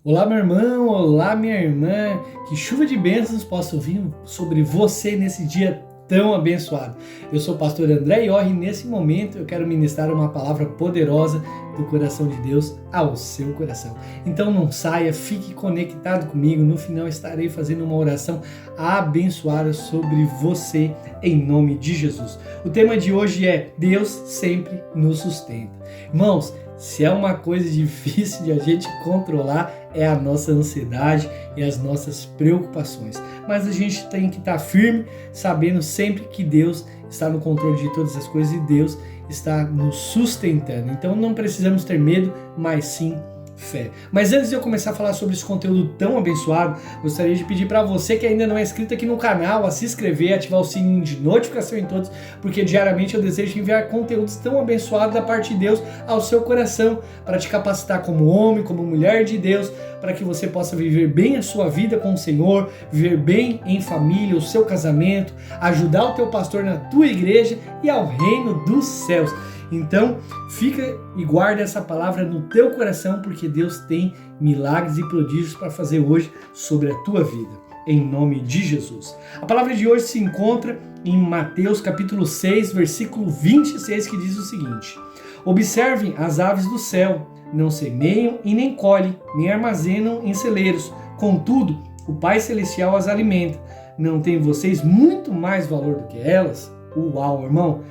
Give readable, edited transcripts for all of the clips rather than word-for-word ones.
Olá, meu irmão, olá, minha irmã, que chuva de bênçãos possa vir sobre você nesse dia tão abençoado. Eu sou o pastor André Iorri e nesse momento eu quero ministrar uma palavra poderosa do coração de Deus ao seu coração. Então não saia, fique conectado comigo, no final estarei fazendo uma oração abençoada sobre você em nome de Jesus. O tema de hoje é Deus sempre nos sustenta. Irmãos, se é uma coisa difícil de a gente controlar, é a nossa ansiedade e as nossas preocupações. Mas a gente tem que estar firme, sabendo sempre que Deus está no controle de todas as coisas e Deus está nos sustentando. Então não precisamos ter medo, mas sim fé. Mas antes de eu começar a falar sobre esse conteúdo tão abençoado, gostaria de pedir para você que ainda não é inscrito aqui no canal a se inscrever, ativar o sininho de notificação em todos, porque diariamente eu desejo enviar conteúdos tão abençoados da parte de Deus ao seu coração, para te capacitar como homem, como mulher de Deus, para que você possa viver bem a sua vida com o Senhor, viver bem em família, o seu casamento, ajudar o teu pastor na tua igreja e ao reino dos céus. Então, fica e guarda essa palavra no teu coração, porque Deus tem milagres e prodígios para fazer hoje sobre a tua vida, em nome de Jesus. A palavra de hoje se encontra em Mateus capítulo 6, versículo 26, que diz o seguinte: Observem as aves do céu, não semeiam e nem colhem, nem armazenam em celeiros, contudo, o Pai Celestial as alimenta. Não tem vocês muito mais valor do que elas? Uau, irmão!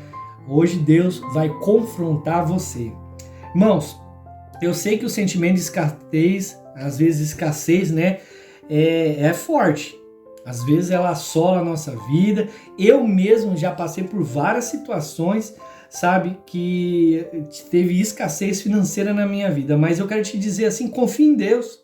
Hoje Deus vai confrontar você. Irmãos, eu sei que o sentimento de escassez, às vezes escassez, né, é forte. Às vezes ela assola a nossa vida. Eu mesmo já passei por várias situações, sabe, que teve escassez financeira na minha vida. Mas eu quero te dizer assim, confia em Deus.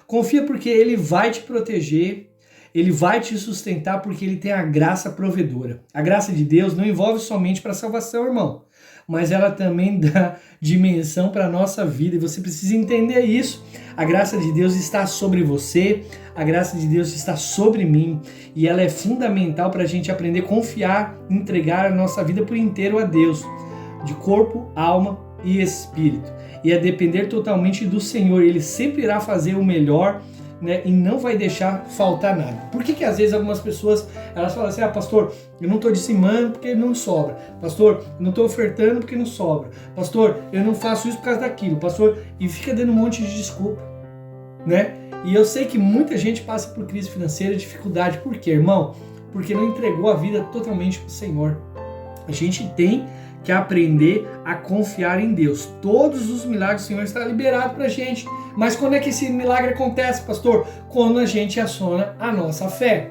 Confia porque Ele vai te proteger. Ele vai te sustentar porque Ele tem a graça provedora. A graça de Deus não envolve somente para a salvação, irmão, mas ela também dá dimensão para a nossa vida e você precisa entender isso. A graça de Deus está sobre você, a graça de Deus está sobre mim e ela é fundamental para a gente aprender a confiar, entregar a nossa vida por inteiro a Deus, de corpo, alma e espírito. E a depender totalmente do Senhor, Ele sempre irá fazer o melhor, né, e não vai deixar faltar nada. Por que às vezes algumas pessoas elas falam assim: pastor, eu não estou dizimando porque não sobra, pastor, eu não estou ofertando porque não sobra, pastor, eu não faço isso por causa daquilo, pastor, e fica dando um monte de desculpa, né? E eu sei que muita gente passa por crise financeira, dificuldade. Por quê, irmão? Porque não entregou a vida totalmente para o Senhor. A gente tem que aprender a confiar em Deus. Todos os milagres do Senhor estão liberados para a gente. Mas quando é que esse milagre acontece, pastor? Quando a gente aciona a nossa fé.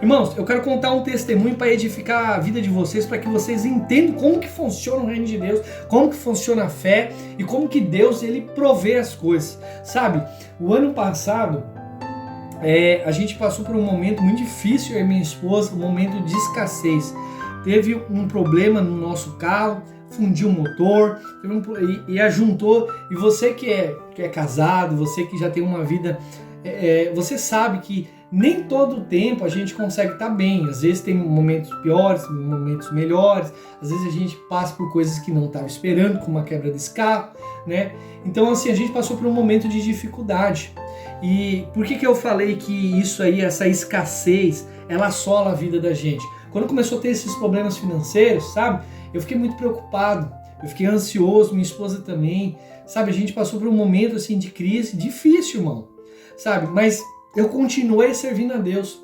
Irmãos, eu quero contar um testemunho para edificar a vida de vocês, para que vocês entendam como que funciona o reino de Deus, como que funciona a fé e como que Deus ele provê as coisas. Sabe, o ano passado a gente passou por um momento muito difícil, eu e minha esposa, um momento de escassez. Teve um problema no nosso carro, fundiu o motor e ajuntou. E você que é casado, você que já tem uma vida, você sabe que nem todo o tempo a gente consegue estar bem. Às vezes tem momentos piores, momentos melhores. Às vezes a gente passa por coisas que não estava esperando, como uma quebra desse carro, né? Então assim, a gente passou por um momento de dificuldade. E por que eu falei que isso aí, essa escassez, ela assola a vida da gente? Quando começou a ter esses problemas financeiros, sabe? Eu fiquei muito preocupado, eu fiquei ansioso, minha esposa também, sabe? A gente passou por um momento assim de crise difícil, irmão, sabe? Mas eu continuei servindo a Deus,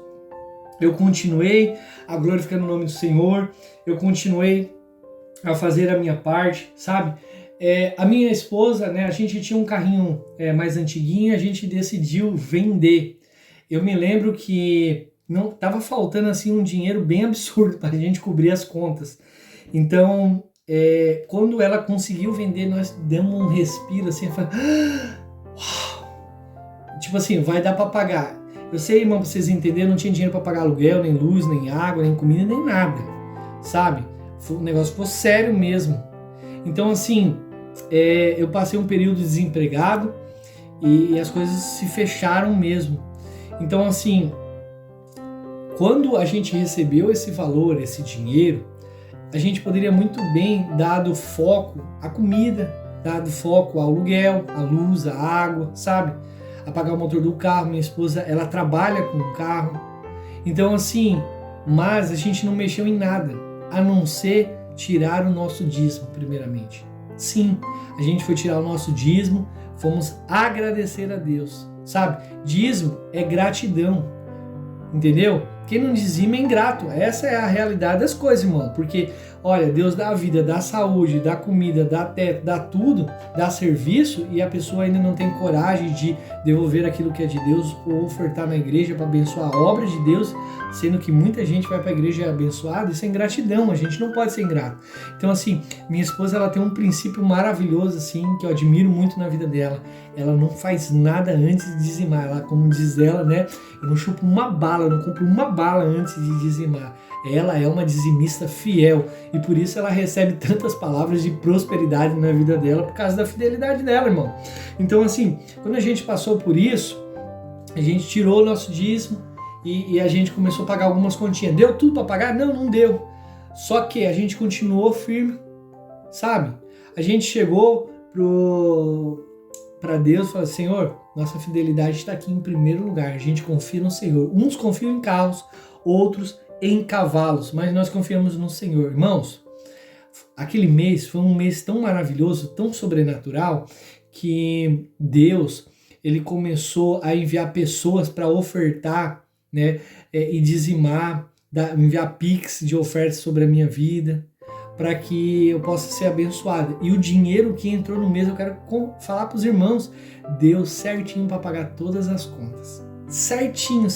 eu continuei a glorificar o nome do Senhor, eu continuei a fazer a minha parte, sabe? A minha esposa, né? A gente tinha um carrinho mais antiguinho, a gente decidiu vender. Eu me lembro que não estava faltando assim um dinheiro bem absurdo para a gente cobrir as contas. Então, quando ela conseguiu vender, nós demos um respiro assim, uau! Tipo assim, vai dar para pagar. Eu sei, irmão, para vocês entenderem, não tinha dinheiro para pagar aluguel, nem luz, nem água, nem comida, nem nada, sabe? O negócio ficou sério mesmo. Então, assim, eu passei um período desempregado e as coisas se fecharam mesmo. Então, assim, quando a gente recebeu esse valor, esse dinheiro, a gente poderia muito bem dado foco à comida, dado foco ao aluguel, à luz, à água, sabe? apagar o motor do carro. Minha esposa, ela trabalha com o carro. Então assim, mas a gente não mexeu em nada, a não ser tirar o nosso dízimo primeiramente. Sim, a gente foi tirar o nosso dízimo, fomos agradecer a Deus, sabe? Dízimo é gratidão, entendeu? Quem não dizima é ingrato. Essa é a realidade das coisas, irmão. Porque, olha, Deus dá vida, dá saúde, dá comida, dá teto, dá tudo, dá serviço, e a pessoa ainda não tem coragem de devolver aquilo que é de Deus ou ofertar na igreja para abençoar a obra de Deus, sendo que muita gente vai para a igreja e é abençoada. Isso é ingratidão, a gente não pode ser ingrato. Então, assim, minha esposa, ela tem um princípio maravilhoso, assim, que eu admiro muito na vida dela. Ela não faz nada antes de dizimar. Ela, como diz ela, né? Eu não chupo uma bala, eu não compro uma bala antes de dizimar. Ela é uma dizimista fiel e por isso ela recebe tantas palavras de prosperidade na vida dela por causa da fidelidade dela, irmão. Então, assim, quando a gente passou por isso, a gente tirou o nosso dízimo e a gente começou a pagar algumas continhas. Deu tudo para pagar? Não, não deu. Só que a gente continuou firme, sabe? A gente chegou para Deus e falou: Senhor, nossa fidelidade está aqui em primeiro lugar. A gente confia no Senhor. Uns confiam em carros, outros em cavalos, mas nós confiamos no Senhor. Irmãos, aquele mês foi um mês tão maravilhoso, tão sobrenatural, que Deus, ele começou a enviar pessoas para ofertar, né, e dizimar, enviar pix de ofertas sobre a minha vida, para que eu possa ser abençoado. E o dinheiro que entrou no mês, eu quero falar para os irmãos, deu certinho para pagar todas as contas. Certinho.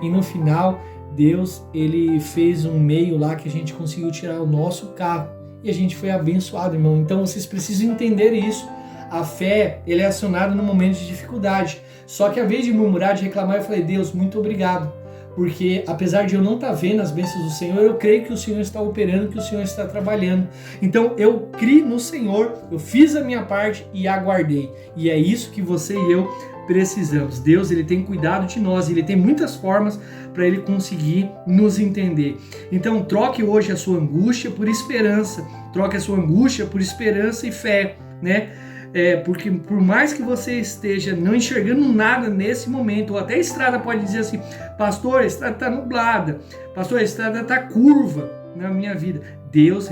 E no final, Deus, ele fez um meio lá que a gente conseguiu tirar o nosso carro. E a gente foi abençoado, irmão. Então vocês precisam entender isso. A fé, ele é acionada no momento de dificuldade. Só que, ao invés de murmurar, de reclamar, eu falei: Deus, muito obrigado. Porque apesar de eu não estar vendo as bênçãos do Senhor, eu creio que o Senhor está operando, que o Senhor está trabalhando. Então eu criei no Senhor, eu fiz a minha parte e aguardei. E é isso que você e eu precisamos. Deus, ele tem cuidado de nós, ele tem muitas formas para ele conseguir nos entender. Então troque hoje a sua angústia por esperança. Troque a sua angústia por esperança e fé, né? Porque por mais que você esteja não enxergando nada nesse momento, ou até a estrada pode dizer assim: pastor, a estrada está nublada, pastor, a estrada está curva na minha vida. Deus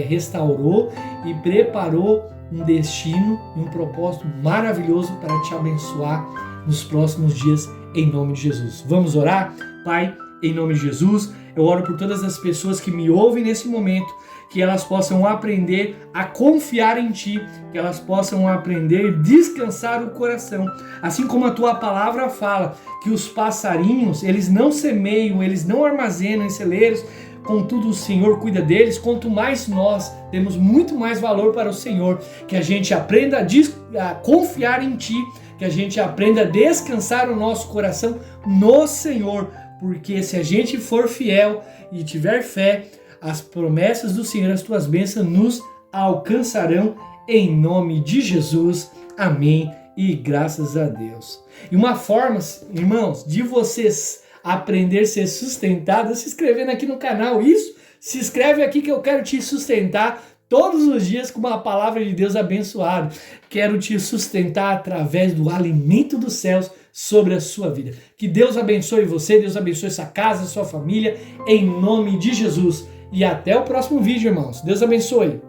restaurou e preparou um destino e um propósito maravilhoso para te abençoar nos próximos dias, em nome de Jesus. Vamos orar? Pai, em nome de Jesus, eu oro por todas as pessoas que me ouvem nesse momento, que elas possam aprender a confiar em Ti, que elas possam aprender a descansar o coração. Assim como a Tua palavra fala que os passarinhos, eles não semeiam, eles não armazenam em celeiros, contudo o Senhor cuida deles, quanto mais nós temos muito mais valor para o Senhor. Que a gente aprenda a confiar em Ti, que a gente aprenda a descansar o nosso coração no Senhor, porque se a gente for fiel e tiver fé, as promessas do Senhor, as tuas bênçãos nos alcançarão em nome de Jesus. Amém e graças a Deus. E uma forma, irmãos, de vocês aprender a ser sustentado é se inscrevendo aqui no canal. Isso, se inscreve aqui que eu quero te sustentar todos os dias com uma palavra de Deus abençoada. Quero te sustentar através do alimento dos céus sobre a sua vida. Que Deus abençoe você, Deus abençoe essa casa, sua família, em nome de Jesus. E até o próximo vídeo, irmãos. Deus abençoe.